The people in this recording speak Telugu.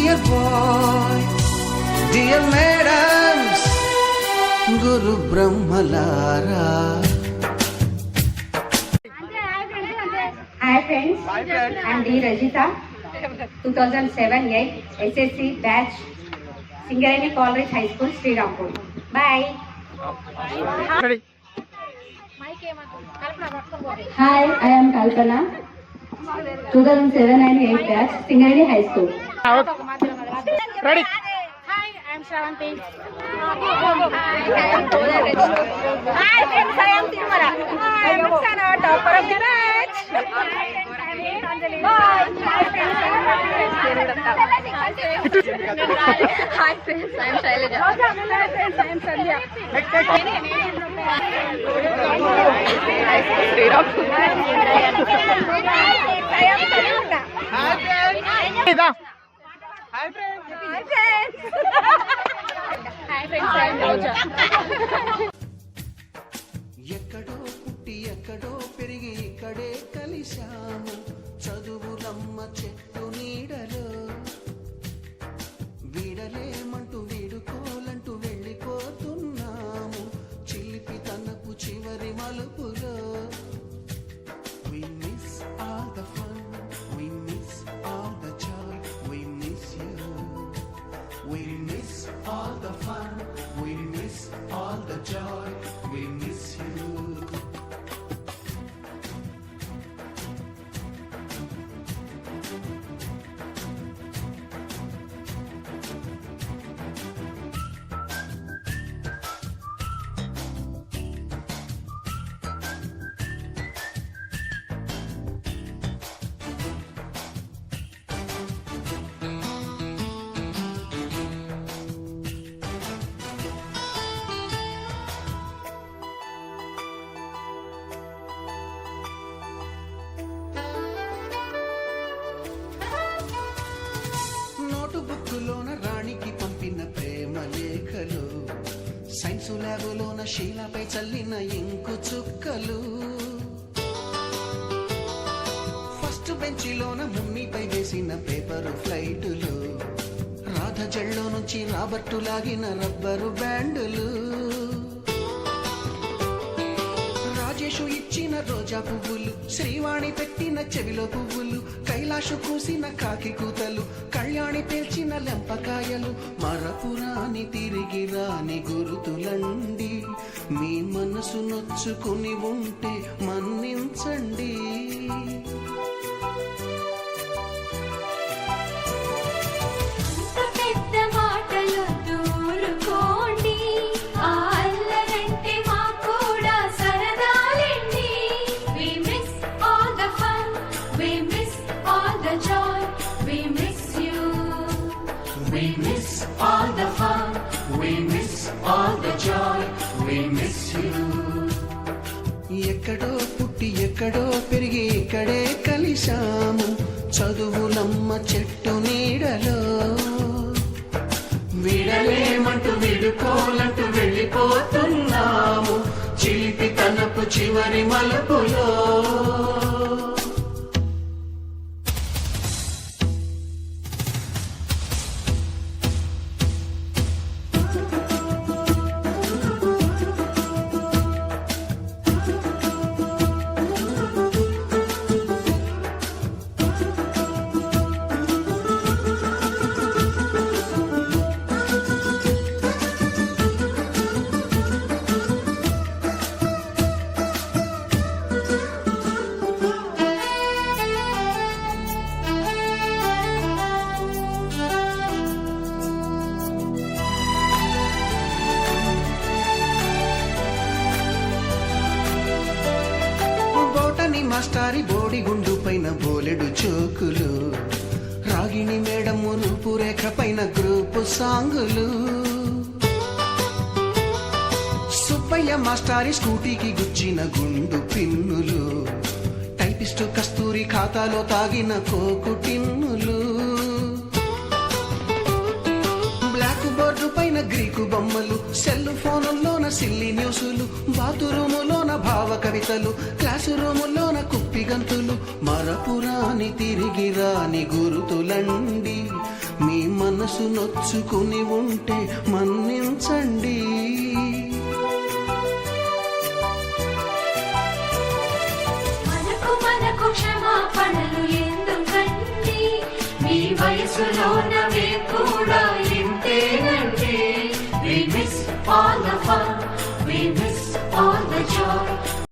Dear boys, dear madams, Guru Brahmalara. Hi friends, I'm D. Rajita, 2007-8 SSC batch, Singareni College High School, Srirampur. Bye. Hi, I am Kalpana, 2007-8 batch, Singareni High School. Ready? Hi, I'm Shravanti. Hi friends, I am Tirumala. I am Sana, topper of the batch. Hi friends, I am Shailaja. I am Sandhya. Hi friends. Hi friends, I am Roja. ఎక్కడో పుట్టి ఎక్కడో పెరిగి ఇక్కడే కలిశాము చదువులమ్మ చెట్టు నీడలో వీడలేమంటూ వీడుకోలంటూ వెళ్ళిపోతున్నాము చిలిపి తనపు చివరి మలుపులో We miss all the fun, we miss all the joy, we miss you. We miss all the fun, we miss all the joy, we miss you. Note బుక్కులోన రాణికి పంపిన ప్రేమ లేఖలు సైన్సు ల్యాబులోన శీలపై చల్లిన ఇంకు చుక్కలు ఫస్ట్ బెంచిలోన మున్నిపై వేసిన పేపరు ఫ్లైటులు రాధ జల్లో నుంచి రాబర్టు లాగిన రబ్బరు బ్యాండులు రాజేషు ఇచ్చిన రోజా పువ్వులు శ్రీవాణి పెట్టిన చెవిలో పువ్వులు కైలాషు కూసిన కాకి కూతలు కళ్యాణి పేర్చిన లెంపకాయలు మరపురాని తిరిగి రాని గురుతులండి మీ మనసు నొచ్చుకుని ఉంటే మన్నించండి We miss all the fun, we miss all the joy, we miss you. ఎక్కడో పుట్టి ఎక్కడో పెరిగి ఇక్కడే కలిశాము చదువులమ్మ చెట్టు నీడలో వీడలేమంటూ విడుకోలంటూ వెళ్ళిపోతున్నాము చిలిపి తనపు చివరి మలుపులో మాస్టారి బోడిగుండు పైన బోలెడు చోకులు రాగిణి మేడం రూపురేఖ పైన గ్రూపు సాంగులు సుబ్బయ్య మాస్టారి స్కూటీకి గుచ్చిన గుండు పిన్నులు టైపిస్టు కస్తూరి ఖాతాలో తాగిన కోకు టిన్నులు బ్లాక్ బోర్డు గోడలు పైన గ్రీకు బొమ్మలు, సెల్ ఫోనుల్లోన సిల్లి న్యూసులు, బాతురూములోన భావ కవితలు, క్లాసు రూములోన కుప్పి గంతులు, మరపురాని తిరిగి రాని గురుతులండి. మీ మనసు నొచ్చుకుని ఉంటే మన్నించండి. మనకు క్షమాపణలు ఎందుకండి, మీ వయసులోన